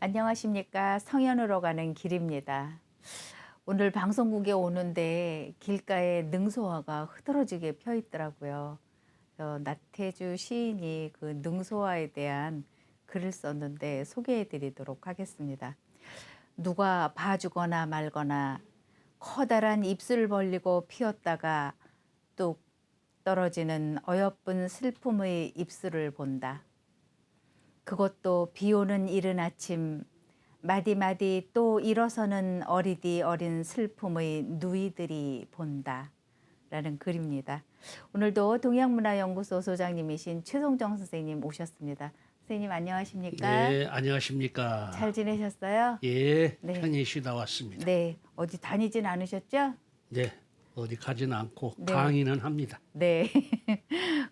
안녕하십니까. 성현으로 가는 길입니다. 오늘 방송국에 오는데 길가에 능소화가 흐드러지게 펴 있더라고요. 나태주 시인이 그 능소화에 대한 글을 썼는데 소개해 드리도록 하겠습니다. 누가 봐주거나 말거나 커다란 입술을 벌리고 피었다가 뚝 떨어지는 어여쁜 슬픔의 입술을 본다. 그것도 비 오는 이른 아침 마디마디 또 일어서는 어리디 어린 슬픔의 누이들이 본다 라는 글입니다. 오늘도 동양문화연구소 소장님이신 최송정 선생님 오셨습니다. 선생님 안녕하십니까? 네, 안녕하십니까? 잘 지내셨어요? 예, 네. 편히 쉬다 왔습니다. 네, 어디 다니진 않으셨죠? 네, 어디 가지는 않고 네. 강의는 합니다. 네.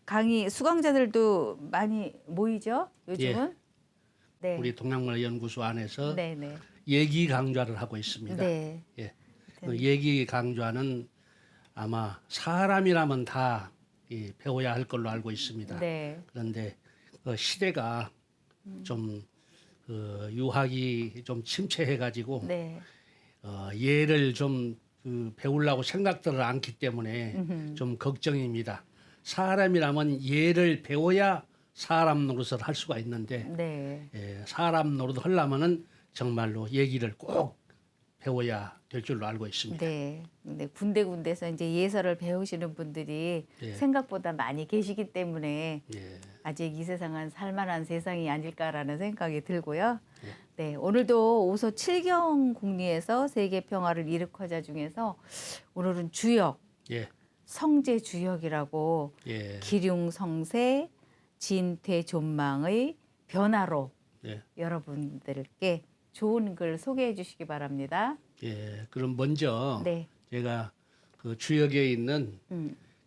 강의 수강자들도 많이 모이죠? 요즘은? 네. 우리 동양문화연구소 안에서 네네. 얘기 강좌를 하고 있습니다. 네. 예, 그 얘기 강좌는 아마 사람이라면 다 배워야 할 걸로 알고 있습니다. 네. 그런데 시대가 좀 유학이 좀 침체해가지고 네. 얘를 좀 배우려고 생각들을 않기 때문에 좀 걱정입니다. 사람이라면 얘를 배워야 사람 노릇을 할 수가 있는데 네. 사람 노릇 하려면은 정말로 얘기를 꼭 배워야 될 줄로 알고 있습니다. 네. 근데 군데군데서 이제 예서를 배우시는 분들이 네. 생각보다 많이 계시기 때문에 예, 아직 이 세상은 살만한 세상이 아닐까라는 생각이 들고요. 네. 오늘도 오소 칠경 공리에서 세계 평화를 이룩하자 중에서 오늘은 주역, 예, 성제 주역이라고 예, 기륭성세 진퇴존망의 변화로 예, 여러분들께 좋은 글 소개해 주시기 바랍니다. 예. 그럼 먼저 네. 제가 그 주역에 있는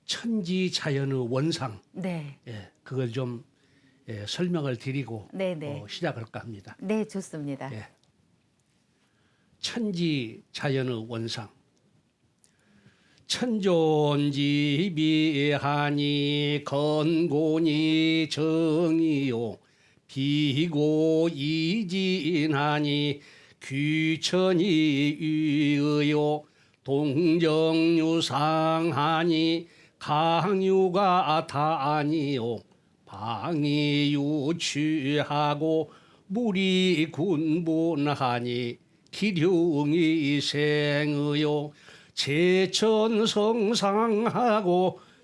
천지 자연의 원상, 네. 그걸 좀 설명을 드리고 네네. 시작할까 합니다. 네, 좋습니다. 예. 천지 자연의 원상. 천존지비하니 건곤이 정이요 비고 이진하니 귀천이 위의요 동정유상하니 강유가 다아니요 방이 유취하고 물이 군분하니 기륭이 생의요 제천성상하고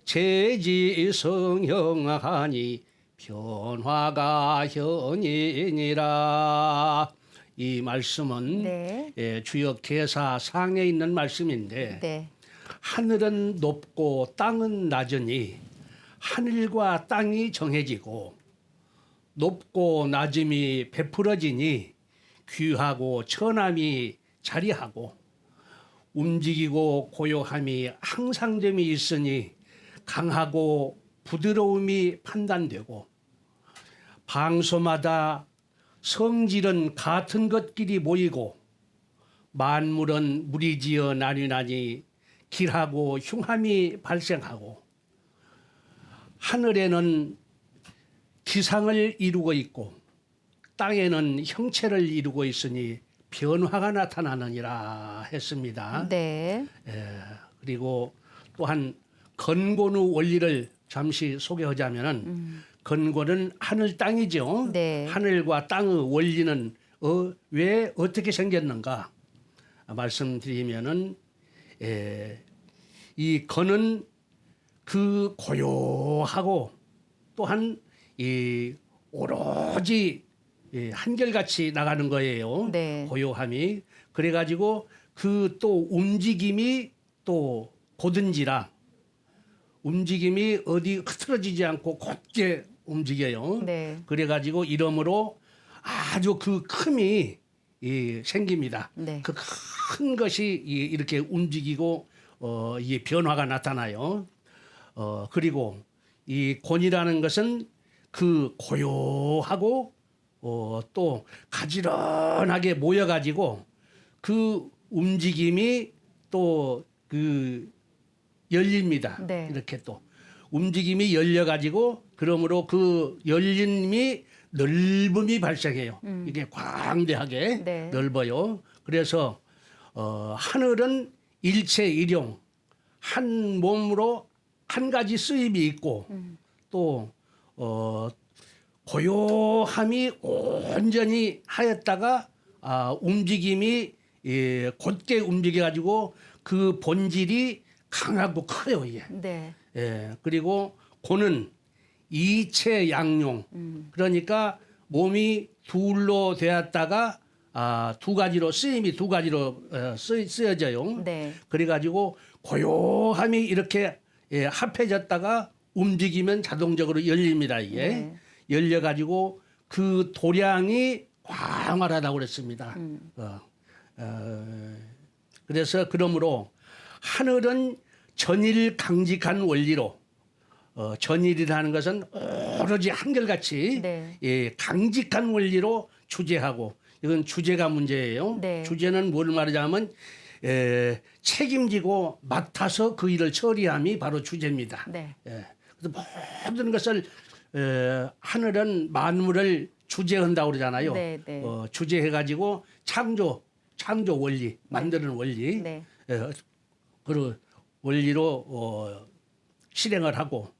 제지성형하니 변화가 현이니라. 이 말씀은 네. 주역 계사 상에 있는 말씀인데 네. 하늘은 높고 땅은 낮으니 하늘과 땅이 정해지고 높고 낮음이 베풀어지니 귀하고 천함이 자리하고 움직이고 고요함이 항상됨이 있으니 강하고 부드러움이 판단되고 방소마다 성질은 같은 것끼리 모이고 만물은 무리지어 나뉘나니 길하고 흉함이 발생하고 하늘에는 기상을 이루고 있고 땅에는 형체를 이루고 있으니 변화가 나타나느니라 했습니다. 네. 그리고 또한 건곤의 원리를 잠시 소개하자면은 건곤은 하늘 땅이죠. 네. 하늘과 땅의 원리는 왜 어떻게 생겼는가 말씀드리면은 이 건은 그 고요하고 또한 이 오로지 한결같이 나가는 거예요. 네. 고요함이. 그래가지고 그 또 움직임이 또 고든지라 움직임이 어디 흐트러지지 않고 곧게 움직여요. 네. 그래가지고 이러므로 아주 그 큼이 생깁니다. 네. 그 큰 것이 이렇게 움직이고 이 변화가 나타나요. 그리고 이 곤이라는 것은 그 고요하고 또 가지런하게 모여가지고 그 움직임이 또 그 열립니다. 네. 이렇게 또 움직임이 열려가지고 그러므로 그 열림이 넓음이 발생해요. 이게 광대하게 네. 넓어요. 그래서 하늘은 일체 일용, 한 몸으로 한 가지 쓰임이 있고 또 고요함이 온전히 하였다가 움직임이 곧게 움직여 가지고 그 본질이 강하고 커요. 이게. 네. 그리고 고는 이체 양용. 그러니까 몸이 둘로 되었다가 두 가지로 쓰임이 두 가지로 쓰여져요. 네. 그래가지고 고요함이 이렇게 합해졌다가 움직이면 자동적으로 열립니다. 이게 네. 열려가지고 그 도량이 광활하다고 그랬습니다. 그래서 그러므로 하늘은 전일 강직한 원리로 전일이라는 것은 오로지 한결같이 네. 강직한 원리로 주재하고 이건 주제가 문제예요. 네. 주제는 뭘 말하자면 책임지고 맡아서 그 일을 처리함이 바로 주제입니다. 네. 그래서 모든 것을 하늘은 만물을 주재한다고 그러잖아요. 네, 네. 주재해가지고 창조 원리, 만드는 원리, 네. 그 원리로 실행을 하고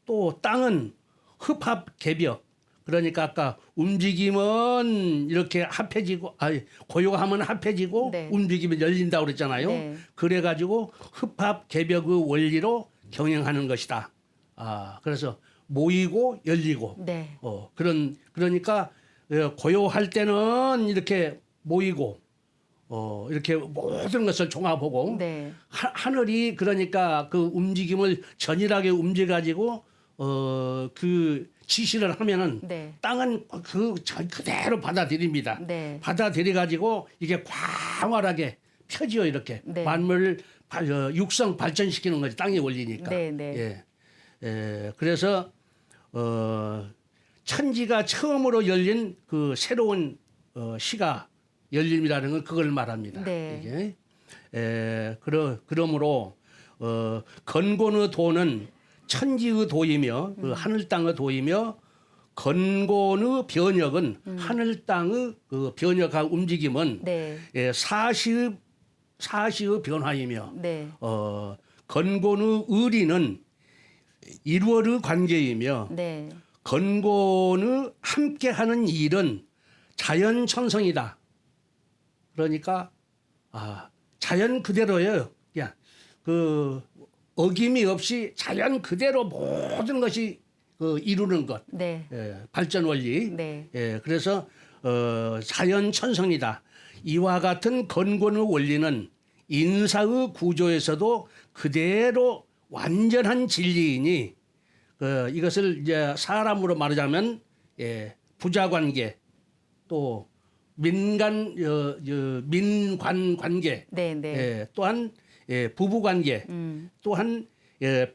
또 땅은 흡합 개벽 그러니까 아까 움직임은 이렇게 합해지고 고요하면 합해지고 네. 움직이면 열린다고 그랬잖아요. 네. 그래가지고 흡합 개벽의 원리로 경영하는 것이다. 그래서 모이고 열리고 네. 그러니까 고요할 때는 이렇게 모이고 이렇게 모든 것을 종합하고 네. 하늘이 그러니까 그 움직임을 전일하게 움직여가지고 그 지시를 하면은 네. 땅은 그대로 받아들입니다. 네. 받아들여가지고 이게 광활하게 펴지요 이렇게 네. 만물을 육성 발전시키는 거지 땅이 올리니까. 네, 네. 그래서 천지가 처음으로 열린 그 새로운 시가 열림이라는 건 그걸 말합니다. 네. 이게 그러므로 건곤의 도는 천지의 도이며 그 하늘 땅의 도이며 건곤의 변혁은 하늘 땅의 그 변혁한 움직임은 네. 사시의 변화이며 네. 건곤의 의리는 일월의 관계이며 네. 건곤의 함께하는 일은 자연 천성이다. 그러니까 자연 그대로예요. 그냥 그 어김이 없이 자연 그대로 모든 것이 이루는 것. 네. 발전 원리. 네. 그래서 자연 천성이다. 이와 같은 건곤의 원리는 인사의 구조에서도 그대로 완전한 진리이니 이것을 이제 사람으로 말하자면 부자 관계 또 민관 관계 네. 네. 또한 부부 관계 또한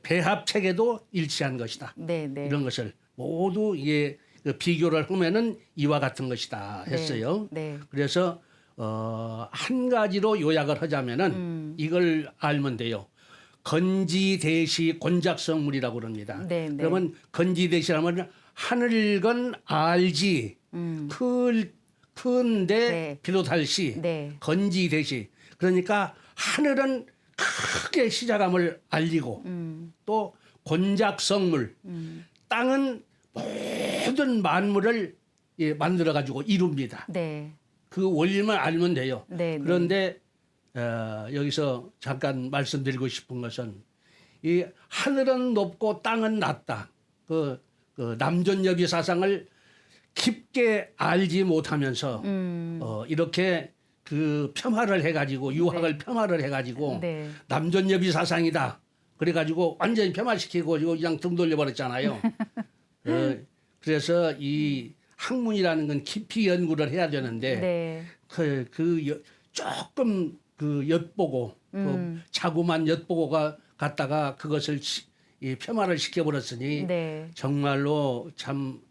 배합 체계도 일치한 것이다. 네. 네. 이런 것을 모두 이게 비교를 하면은 이와 같은 것이다 했어요. 네. 그래서 한 가지로 요약을 하자면은 이걸 알면 돼요. 건지대시 곤작성물이라고 그럽니다. 네, 네. 그러면 건지대시라면 하늘건 알지 큰데 네. 비롯할 시 네. 건지대시 그러니까 하늘은 크게 시작함을 알리고 또 곤작성물 땅은 모든 만물을 만들어 가지고 이룹니다. 네. 그 원리만 알면 돼요. 네. 그런데 여기서 잠깐 말씀드리고 싶은 것은 이 하늘은 높고 땅은 낮다. 그 남존여비 사상을 깊게 알지 못하면서 이렇게 그 폄하를 해가지고 유학을 폄하를 해가지고 네. 남존여비 사상이다. 그래가지고 완전히 폄하시키고 그냥 등 돌려버렸잖아요. 그래서 이 학문이라는 건 깊이 연구를 해야 되는데 네. 조금 엿보고 자구만 엿보고가 갔다가 그것을 폄하를 시켜버렸으니 네. 정말로 참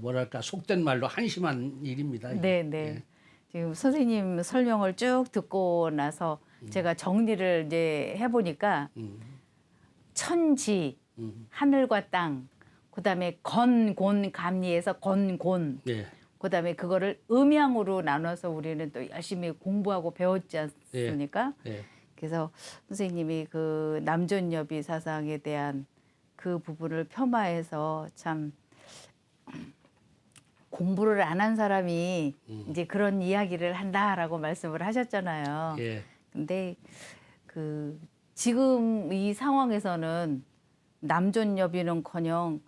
뭐랄까 속된 말로 한심한 일입니다. 이게. 네, 네. 지금 선생님 설명을 쭉 듣고 나서 제가 정리를 이제 해보니까 천지, 하늘과 땅, 그다음에 건곤 감리에서 건곤. 예. 그다음에 그거를 음양으로 나눠서 우리는 또 열심히 공부하고 배웠지 않습니까? 예. 그래서 선생님이 그 남존여비 사상에 대한 그 부분을 폄하해서 참 공부를 안 한 사람이 이제 그런 이야기를 한다라고 말씀을 하셨잖아요. 예. 근데 그 지금 이 상황에서는 남존여비는커녕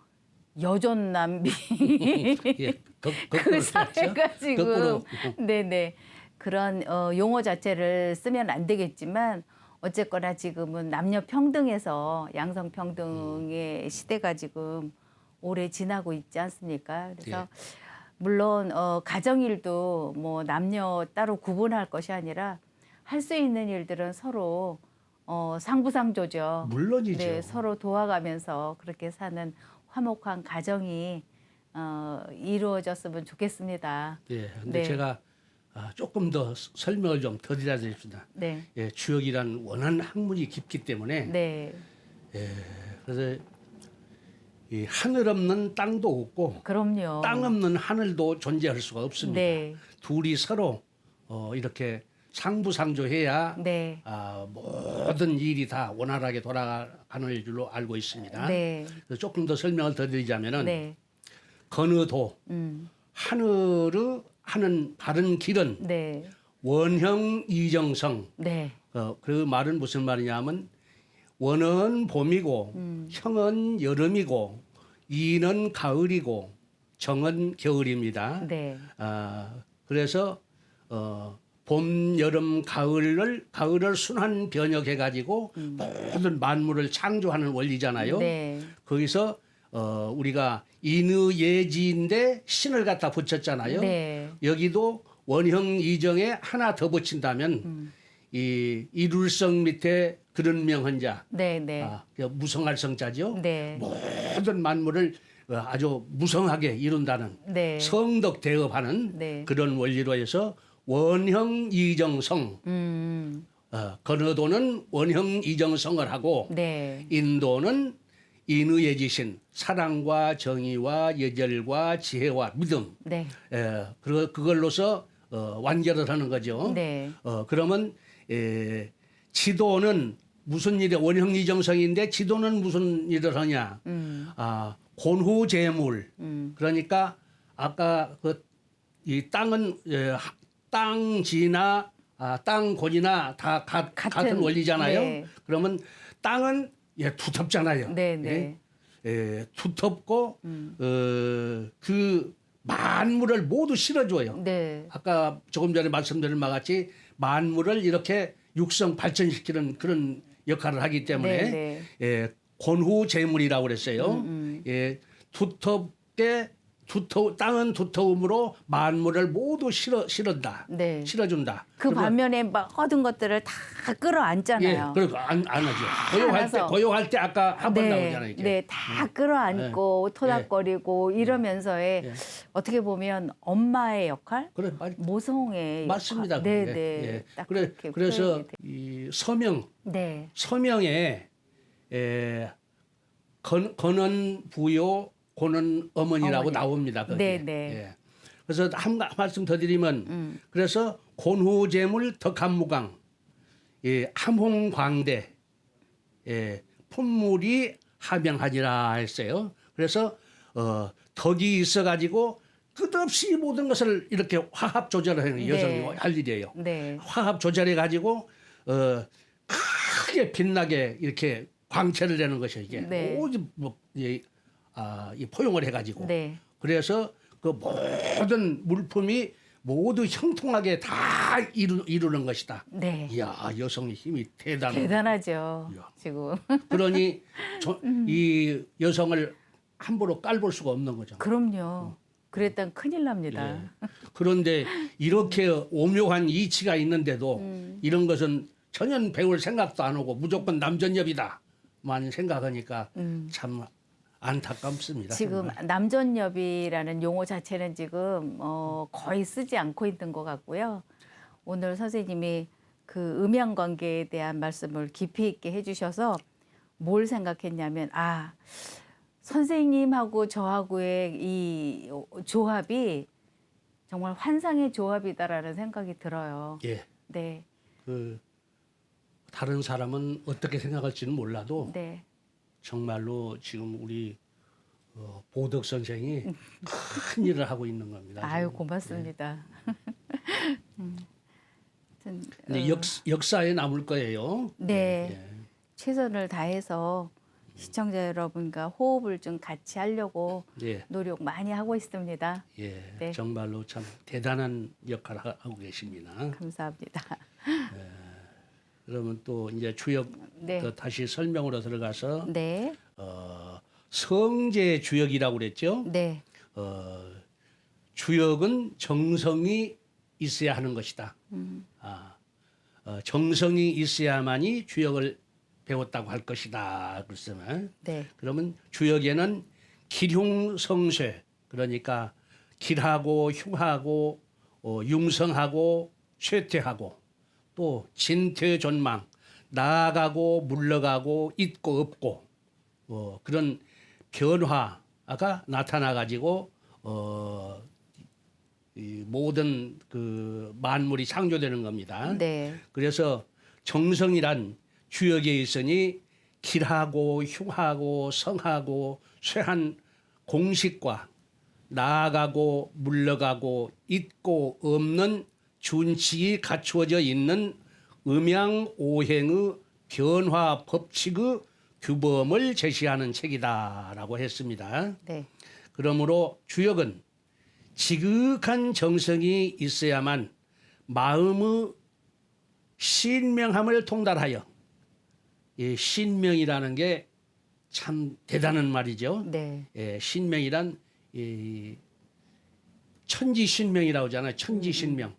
여존남비 예. 그 거꾸로 사회가 했죠? 지금 거꾸로. 네네 그런 용어 자체를 쓰면 안 되겠지만 어쨌거나 지금은 남녀 평등에서 양성 평등의 시대가 지금 오래 지나고 있지 않습니까? 그래서 예. 물론 가정일도 뭐 남녀 따로 구분할 것이 아니라 할 수 있는 일들은 서로 상부상조죠. 물론이죠. 네, 서로 도와가면서 그렇게 사는 화목한 가정이 이루어졌으면 좋겠습니다. 예. 근데 네. 제가 조금 더 설명을 좀 더 드려야 되겠습니다. 네, 예, 주역이란 원한 학문이 깊기 때문에 네, 그래서 이 하늘 없는 땅도 없고 그럼요. 땅 없는 하늘도 존재할 수가 없습니다. 네, 둘이 서로 이렇게 상부상조해야 네, 모든 일이 다 원활하게 돌아가는 줄로 알고 있습니다. 네, 그래서 조금 더 설명을 더 드리자면은 네, 건의도 하늘의 하는 바른 길은 네, 원형 이정성. 네, 그 말은 무슨 말이냐면 원은 봄이고 형은 여름이고 이는 가을이고 정은 겨울입니다. 네, 그래서 봄, 여름, 가을을 순환 변역해 가지고 모든 만물을 창조하는 원리잖아요. 네, 거기서 우리가 인의예지인데 신을 갖다 붙였잖아요. 네, 여기도 원형 이정에 하나 더 붙인다면 이 이룰성 밑에 그런 명헌자, 네, 네, 무성할 성자죠. 네, 모든 만물을 아주 무성하게 이룬다는 네, 성덕 대업하는 네. 그런 원리로 해서 원형 이정성. 건어도는 원형 이정성을 하고 네, 인도는 인의예지신 사랑과 정의와 예절과 지혜와 믿음. 네, 그걸로서 완결을 하는 거죠. 네, 그러면 지도는 무슨 일에 원형 이정성인데 지도는 무슨 일을 하냐? 곤후재물. 그러니까 아까 이 땅은 땅지나 땅곤이나 다 같은 원리잖아요. 네. 그러면 땅은 두텁잖아요. 네, 네, 두텁고 그 만물을 모두 실어줘요. 네, 아까 조금 전에 말씀드린 바와 같이 만물을 이렇게 육성 발전시키는 그런 역할을 하기 때문에 네, 곤후재물이라고 그랬어요. 두텁게 땅은 두터움으로 만물을 모두 실어준다. 네. 실어준다. 그 그러면 반면에 모든 것들을 다 끌어안잖아요. 그리고 안 하죠. 안아서. 고용할 때 아까 한 번 네, 나오잖아요. 이게. 네, 다 끌어안고 토닥거리고 이러면서의 어떻게 보면 엄마의 역할, 그래, 모성의 맞습니다. 역할. 네, 그게. 네. 딱 그래, 그렇게 그래서 표현이 돼요. 이 네, 서명에 건은 부요, 고는 어머니라고 어머니. 나옵니다. 거기에. 네, 네. 그래서 한 말씀 더 드리면 그래서 곤후재물 덕한무강, 함홍광대, 품물이 하명하지라 했어요. 그래서 덕이 있어가지고 끝없이 모든 것을 이렇게 화합 조절하는 여성이 할 일이에요. 네, 화합 조절해 가지고 크게 빛나게 이렇게 광채를 내는 것이 이게 네. 모두 이 포용을 해가지고 네, 그래서 그 모든 물품이 모두 형통하게 다 이루는 것이다. 네. 이야 여성의 힘이 대단하다. 대단하죠. 이야. 지금 그러니 이 여성을 함부로 깔볼 수가 없는 거죠. 그럼요. 그랬다면 큰일 납니다. 예. 그런데 이렇게 오묘한 이치가 있는데도 이런 것은 전혀 배울 생각도 안 하고 무조건 남전엽이다만 생각하니까 참 안타깝습니다. 지금 정말. 남전여비라는 용어 자체는 지금 거의 쓰지 않고 있는 것 같고요. 오늘 선생님이 그 음양관계에 대한 말씀을 깊이 있게 해주셔서 뭘 생각했냐면 선생님하고 저하고의 이 조합이 정말 환상의 조합이다라는 생각이 들어요. 예. 네, 그 다른 사람은 어떻게 생각할지는 몰라도 네, 정말로 지금 우리 보덕 선생이 큰 일을 하고 있는 겁니다. 아유 지금. 고맙습니다. 하여튼, 근데 역사에 남을 거예요. 네. 예. 최선을 다해서 시청자 여러분과 호흡을 좀 같이 하려고 예. 노력 많이 하고 있습니다. 예. 네. 정말로 참 대단한 역할을 하고 계십니다. 감사합니다. 그러면 또 이제 주역 네. 또 다시 설명으로 들어가서 네, 성제 주역이라고 그랬죠. 네, 주역은 정성이 있어야 하는 것이다. 정성이 있어야만이 주역을 배웠다고 할 것이다. 그랬으면 네, 그러면 주역에는 기흉성쇠 그러니까 길하고 흉하고 융성하고 쇠퇴하고 또 진퇴존망 나아가고 물러가고 있고 없고 그런 변화가 나타나 가지고 이 모든 그 만물이 창조되는 겁니다. 네, 그래서 정성이란 주역에 있으니 길하고 흉하고 성하고 쇠한 공식과 나아가고 물러가고 있고 없는 준칙이 갖추어져 있는 음양오행의 변화 법칙의 규범을 제시하는 책이다라고 했습니다. 네, 그러므로 주역은 지극한 정성이 있어야만 마음의 신명함을 통달하여 이 신명이라는 게 참 대단한 말이죠. 네, 예, 신명이란 이 천지신명이라고 하잖아요. 천지신명.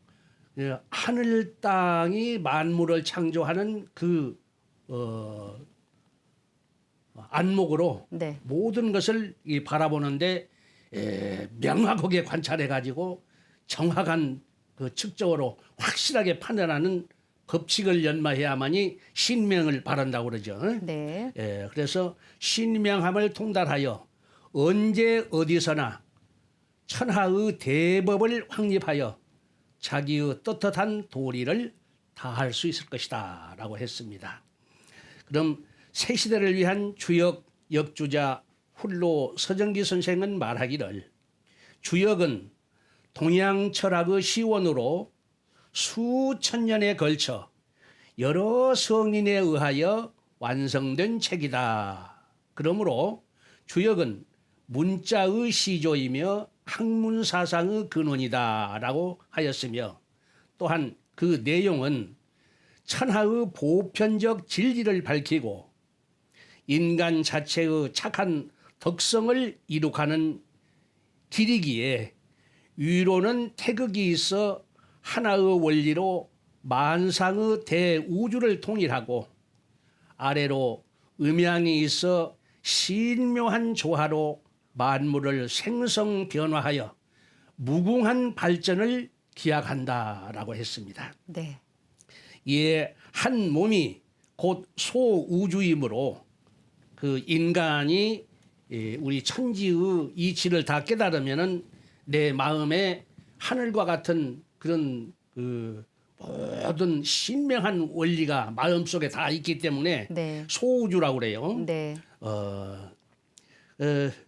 예, 하늘 땅이 만물을 창조하는 그 안목으로 네, 모든 것을 이 바라보는데 명확하게 관찰해 가지고 정확한 그 측정으로 확실하게 판단하는 법칙을 연마해야만이 신명을 바란다고 그러죠. 네, 그래서 신명함을 통달하여 언제 어디서나 천하의 대법을 확립하여 자기의 떳떳한 도리를 다할 수 있을 것이다 라고 했습니다. 그럼 새 시대를 위한 주역 역주자 훌로 서정기 선생은 말하기를 주역은 동양 철학의 시원으로 수천 년에 걸쳐 여러 성인에 의하여 완성된 책이다. 그러므로 주역은 문자의 시조이며 학문 사상의 근원이다라고 하였으며 또한 그 내용은 천하의 보편적 진리를 밝히고 인간 자체의 착한 덕성을 이룩하는 길이기에 위로는 태극이 있어 하나의 원리로 만상의 대우주를 통일하고 아래로 음양이 있어 신묘한 조화로 만물을 생성 변화하여 무궁한 발전을 기약한다라고 했습니다. 네, 이에 한 몸이 곧 소우주이므로 그 인간이 우리 천지의 이치를 다 깨달으면은 내 마음에 하늘과 같은 그런 그 모든 신명한 원리가 마음속에 다 있기 때문에 네, 소우주라고 그래요. 네,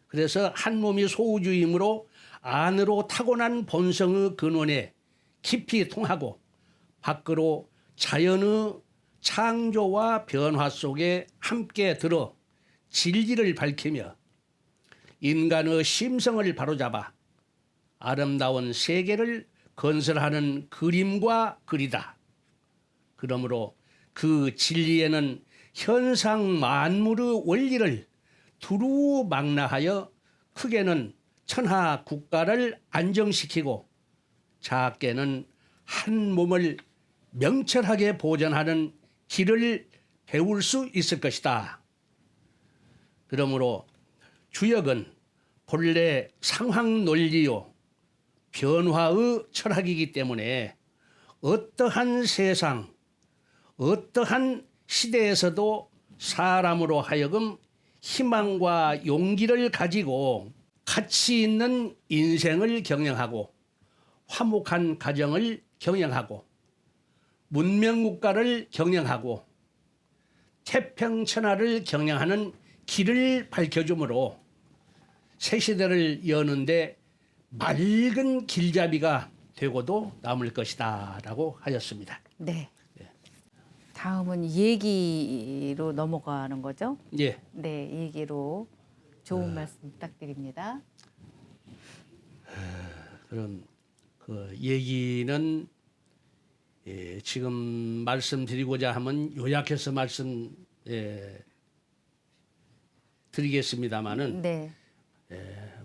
그래서 한 몸이 소우주이므로 안으로 타고난 본성의 근원에 깊이 통하고 밖으로 자연의 창조와 변화 속에 함께 들어 진리를 밝히며 인간의 심성을 바로잡아 아름다운 세계를 건설하는 그림과 글이다. 그러므로 그 진리에는 현상 만물의 원리를 두루 망라하여 크게는 천하 국가를 안정시키고 작게는 한 몸을 명철하게 보존하는 길을 배울 수 있을 것이다. 그러므로 주역은 본래 상황 논리요 변화의 철학이기 때문에 어떠한 세상, 어떠한 시대에서도 사람으로 하여금 희망과 용기를 가지고 가치 있는 인생을 경영하고 화목한 가정을 경영하고 문명국가를 경영하고 태평천하를 경영하는 길을 밝혀주므로 새 시대를 여는데 맑은 길잡이가 되고도 남을 것이다라고 하였습니다. 네. 다음은 얘기로 넘어가는 거죠? 예. 네, 얘기로 좋은 말씀 부탁드립니다. 그런 그 얘기는 지금 말씀드리고자 하면 요약해서 말씀 드리겠습니다마는 네,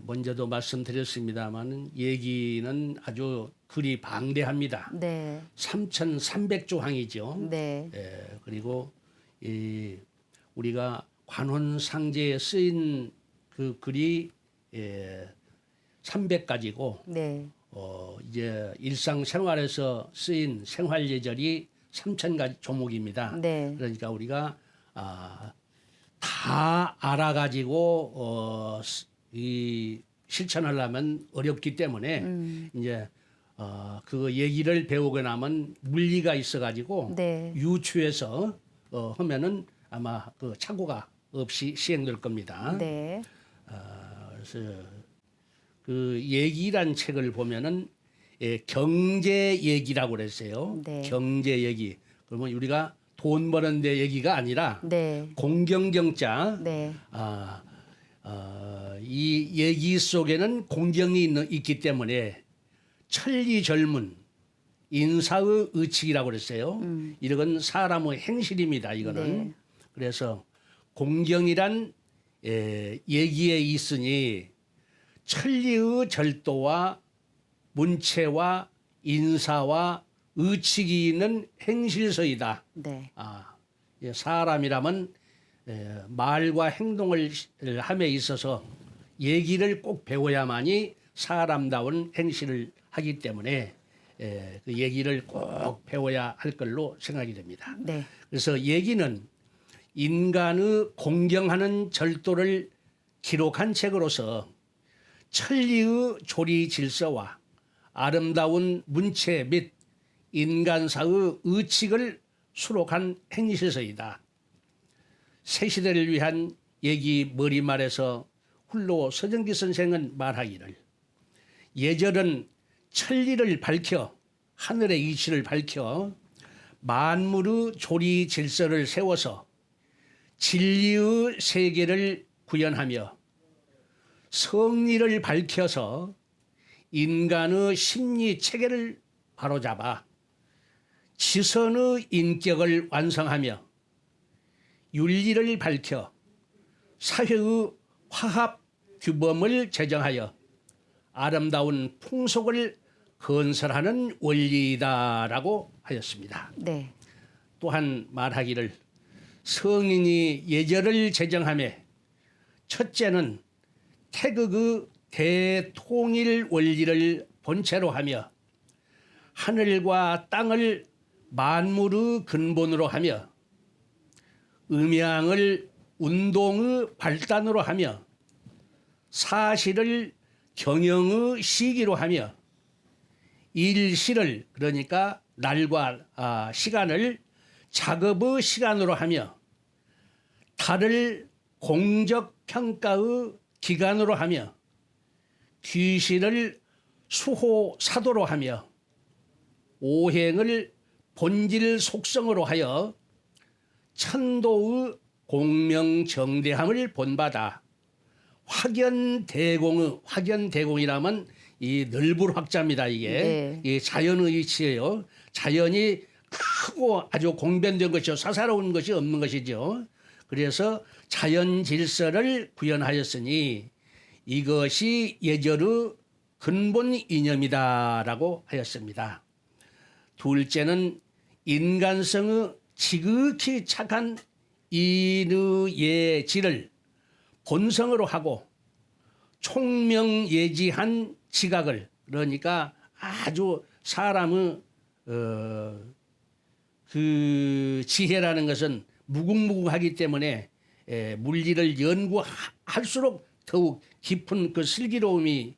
먼저도 말씀드렸습니다마는 얘기는 아주 글이 방대합니다. 네, 3,300조항이죠. 네, 그리고 우리가 관혼상제에 쓰인 그 글이 300가지고 네, 이제 일상생활에서 쓰인 생활예절이 3,000가지 조목입니다. 네, 그러니까 우리가 다 알아가지고 이 실천하려면 어렵기 때문에 이제 그 얘기를 배우고 나면 물리가 있어가지고 네, 유추해서 하면은 아마 그 착오가 없이 시행될 겁니다. 네, 그래서 그 얘기란 책을 보면은 경제 얘기라고 그랬어요. 네. 경제 얘기. 그러면 우리가 돈 버는 데 얘기가 아니라 네, 공경경자. 네, 이 얘기 속에는 공경이 있기 때문에 천리절문 인사의 의칙이라고 그랬어요. 이건 사람의 행실입니다. 이거는. 네. 그래서 공경이란 얘기에 있으니 천리의 절도와 문체와 인사와 의칙이 있는 행실서이다. 네, 사람이라면 말과 행동을 함에 있어서 얘기를 꼭 배워야만이 사람다운 행실을 하기 때문에 그 얘기를 꼭 배워야 할 걸로 생각이 됩니다. 네, 그래서 얘기는 인간의 공경하는 절도를 기록한 책으로서 천리의 조리 질서와 아름다운 문체 및 인간사의 의칙을 수록한 행실서이다. 새 시대를 위한 얘기 머리말에서 훌로 서정기 선생은 말하기를 예절은 천리를 밝혀 하늘의 이치를 밝혀 만물의 조리 질서를 세워서 진리의 세계를 구현하며 성리를 밝혀서 인간의 심리 체계를 바로잡아 지선의 인격을 완성하며 윤리를 밝혀 사회의 화합 규범을 제정하여 아름다운 풍속을 건설하는 원리이다라고 하였습니다. 네, 또한 말하기를 성인이 예절을 제정하며 첫째는 태극의 대통일 원리를 본체로 하며 하늘과 땅을 만물의 근본으로 하며 음양을 운동의 발단으로 하며 사실을 경영의 시기로 하며 일시를 그러니까 날과 시간을 작업의 시간으로 하며 달을 공적 평가의 기간으로 하며 귀신을 수호 사도로 하며 오행을 본질 속성으로 하여 천도의 공명정대함을 본받아 확연대공이라면 이 넓은 확자입니다. 이게 네. 이 자연의 이치예요. 자연이 크고 아주 공변된 것이요 사사로운 것이 없는 것이죠. 그래서 자연 질서를 구현하였으니 이것이 예절의 근본 이념이다라고 하였습니다. 둘째는 인간성의 지극히 착한 인의 질을 본성으로 하고 총명예지한 지각을 그러니까 아주 사람의 그 지혜라는 것은 무궁무궁하기 때문에 물리를 연구할수록 더욱 깊은 그 슬기로움이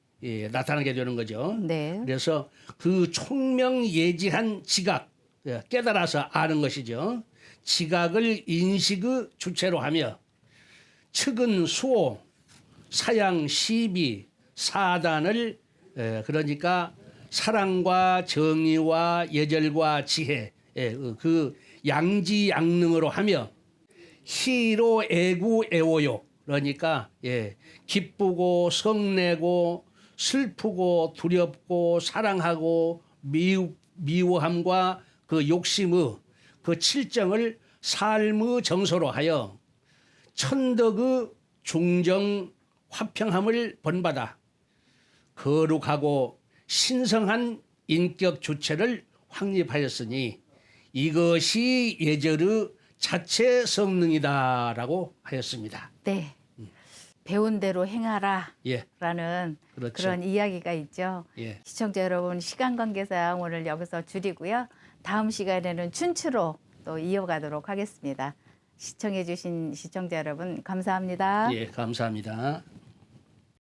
나타나게 되는 거죠. 네. 그래서 그 총명예지한 지각, 깨달아서 아는 것이죠. 지각을 인식의 주체로 하며 측은 수호, 사양, 시비, 사단을 그러니까 사랑과 정의와 예절과 지혜 그 양지양능으로 하며 희로 애구 애오요 그러니까 기쁘고 성내고 슬프고 두렵고 사랑하고 미워함과 그 욕심의 그 칠정을 삶의 정서로 하여 천덕의 중정 화평함을 본받아 거룩하고 신성한 인격 주체를 확립하였으니 이것이 예절의 자체 성능이다라고 하였습니다. 네. 배운 대로 행하라 예, 라는 그렇죠. 그런 이야기가 있죠. 예. 시청자 여러분, 시간 관계상 오늘 여기서 줄이고요. 다음 시간에는 춘추로 또 이어가도록 하겠습니다. 시청해 주신 시청자 여러분 감사합니다. 예, 감사합니다.